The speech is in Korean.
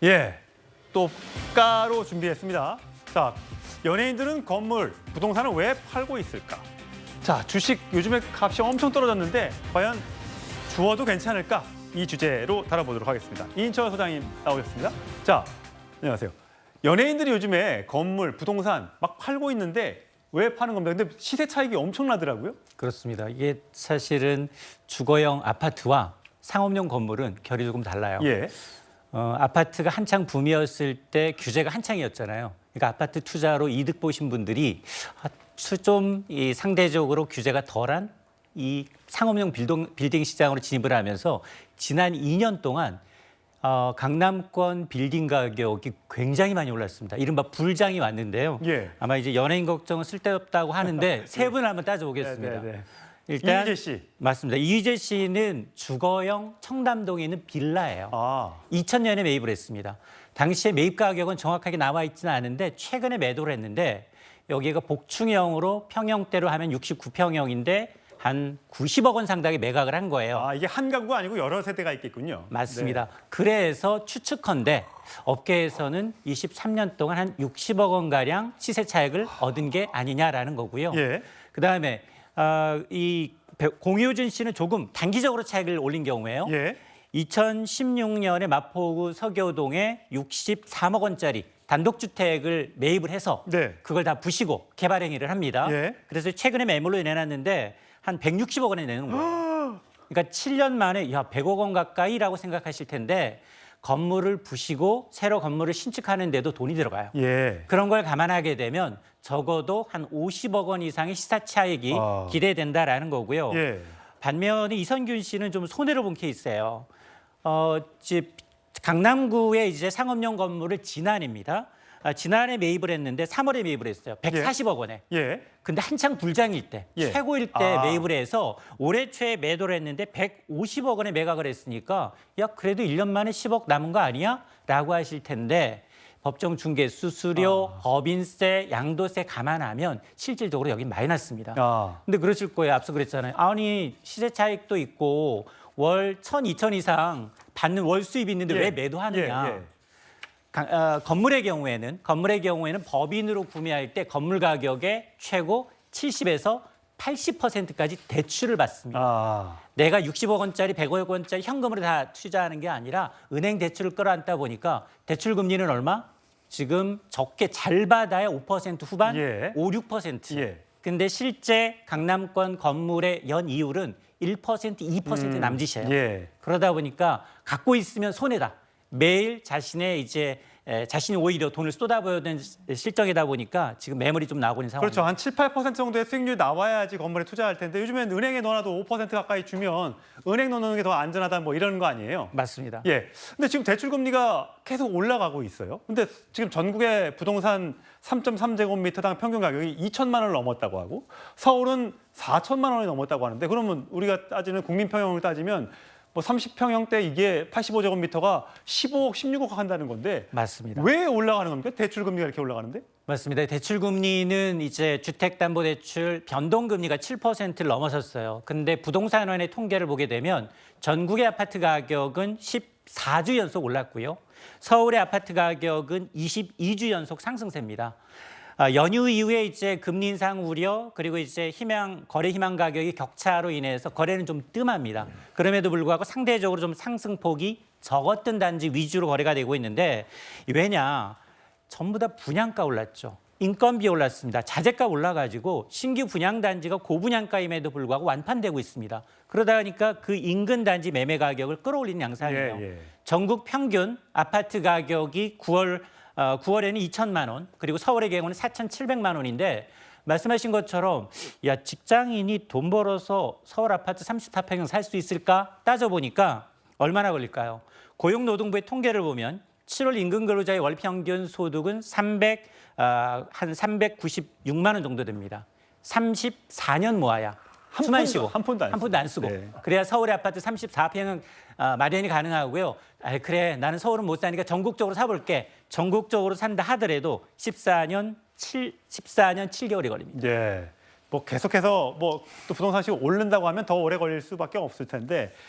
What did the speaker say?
예, 또 가로 준비했습니다. 자, 연예인들은 건물, 부동산을 왜 팔고 있을까? 자, 주식 요즘에 값이 엄청 떨어졌는데 과연 주어도 괜찮을까? 이 주제로 다뤄보도록 하겠습니다. 이인철 소장님 나오셨습니다. 자, 안녕하세요. 연예인들이 요즘에 건물, 부동산 막 팔고 있는데 왜 파는 겁니까? 근데 시세 차익이 엄청나더라고요. 그렇습니다. 이게 사실은 주거용 아파트와 상업용 건물은 결이 조금 달라요. 예. 아파트가 한창 붐이었을 때 규제가 한창이었잖아요. 그러니까 아파트 투자로 이득 보신 분들이 좀 상대적으로 규제가 덜한 이 상업용 빌딩 시장으로 진입을 하면서 지난 2년 동안 강남권 빌딩 가격이 굉장히 많이 올랐습니다. 이른바 불장이 왔는데요. 예. 아마 이제 연예인 걱정은 쓸데없다고 하는데 세 분을 한번 따져보겠습니다. 네. 일단 이휘재 씨. 맞습니다. 이휘재 씨는 주거용 청담동에 있는 빌라예요. 2000년에 매입을 했습니다. 당시에 매입 가격은 정확하게 나와 있지는 않은데 최근에 매도를 했는데 여기가 복층형으로 평형대로 하면 69평형인데 한 90억 원 상당의 매각을 한 거예요. 이게 한 가구가 아니고 여러 세대가 있겠군요. 맞습니다. 네. 그래서 추측컨대 업계에서는 23년 동안 한 60억 원가량 시세 차익을 얻은 게 아니냐라는 거고요. 예. 그다음에 이 공효진 씨는 조금 단기적으로 차익을 올린 경우에요. 예. 2016년에 마포구 서교동에 63억 원짜리 단독주택을 매입을 해서 네. 그걸 다 부시고 개발 행위를 합니다. 예. 그래서 최근에 매물로 내놨는데 한 160억 원에 내는 거예요. 그러니까 7년 만에 100억 원 가까이라고 생각하실 텐데 건물을 부시고 새로 건물을 신축하는데도 돈이 들어가요. 예. 그런 걸 감안하게 되면 적어도 한 50억 원 이상의 시사 차익이 기대된다라는 거고요. 예. 반면에 이선균 씨는 좀 손해를 본 케이스예요. 강남구에 이제 상업용 건물을 지난해입니다. 지난해 매입을 했는데 3월에 매입을 했어요. 140억 원에. 예. 근데 한창 불장일 때, 예. 최고일 때 매입을 해서 올해 초에 매도를 했는데 150억 원에 매각을 했으니까 야 그래도 1년 만에 10억 남은 거 아니야? 라고 하실 텐데 법정 중개 수수료, 법인세, 양도세 감안하면 실질적으로 여기 마이너스입니다. 근데 그러실 거예요. 앞서 그랬잖아요. 아니 시세 차익도 있고 월 1,000, 2,000 이상 받는 월 수입이 있는데 왜 매도하느냐. 건물의 경우에는 법인으로 구매할 때 건물 가격의 최고 70에서 80%까지 대출을 받습니다. 내가 60억 원짜리, 100억 원짜리 현금으로 다 투자하는 게 아니라 은행 대출을 끌어안다 보니까 대출 금리는 얼마? 지금 적게 잘 받아야 5% 후반, 5, 6%. 예. 근데 실제 강남권 건물의 연이율은 1%, 2% 남짓이에요. 예. 그러다 보니까 갖고 있으면 손해다. 매일 자신이 오히려 돈을 쏟아부어야 되는 실정이다 보니까 지금 매물이 좀 나오고 있는 상황입니다. 그렇죠. 한 7, 8% 정도의 수익률이 나와야지 건물에 투자할 텐데 요즘엔 은행에 넣어놔도 5% 가까이 주면 은행 넣는 게 더 안전하다 뭐 이런 거 아니에요? 맞습니다. 예. 근데 지금 대출 금리가 계속 올라가고 있어요. 근데 지금 전국의 부동산 3.3제곱미터당 평균 가격이 2천만 원을 넘었다고 하고 서울은 4천만 원이 넘었다고 하는데 그러면 우리가 따지는 국민평형을 따지면 뭐 30평형대 이게 85제곱미터가 15억, 16억 한다는 건데 맞습니다. 왜 올라가는 겁니까? 대출 금리가 이렇게 올라가는데? 맞습니다. 대출 금리는 이제 주택담보대출 변동금리가 7%를 넘어섰어요. 근데 부동산원의 통계를 보게 되면 전국의 아파트 가격은 14주 연속 올랐고요. 서울의 아파트 가격은 22주 연속 상승세입니다. 연휴 이후에 이제 금리 인상 우려 그리고 이제 거래 희망 가격이 격차로 인해서 거래는 좀 뜸합니다. 그럼에도 불구하고 상대적으로 좀 상승폭이 적었던 단지 위주로 거래가 되고 있는데 왜냐? 전부 다 분양가 올랐죠. 인건비 올랐습니다. 자재가 올라가지고 신규 분양 단지가 고분양가임에도 불구하고 완판되고 있습니다. 그러다 보니까 그 인근 단지 매매 가격을 끌어올리는 양상이에요. 전국 평균 아파트 가격이 9월에는 2천만 원, 그리고 서울의 경우는 4,700만 원인데 말씀하신 것처럼 야 직장인이 돈 벌어서 서울 아파트 34평형 살 수 있을까 따져보니까 얼마나 걸릴까요? 고용노동부의 통계를 보면 7월 임금 근로자의 월 평균 소득은 한 396만 원 정도 됩니다. 34년 모아야 수만 쉬고 한 푼도 안 쓰고 그래야 서울의 아파트 34평형 마련이 가능하고요. 그래 나는 서울은 못 사니까 전국적으로 사볼게. 전국적으로 산다 하더라도 14년 7개월이 걸립니다. 뭐 계속해서 뭐 또 부동산 시가 오른다고 하면 더 오래 걸릴 수밖에 없을 텐데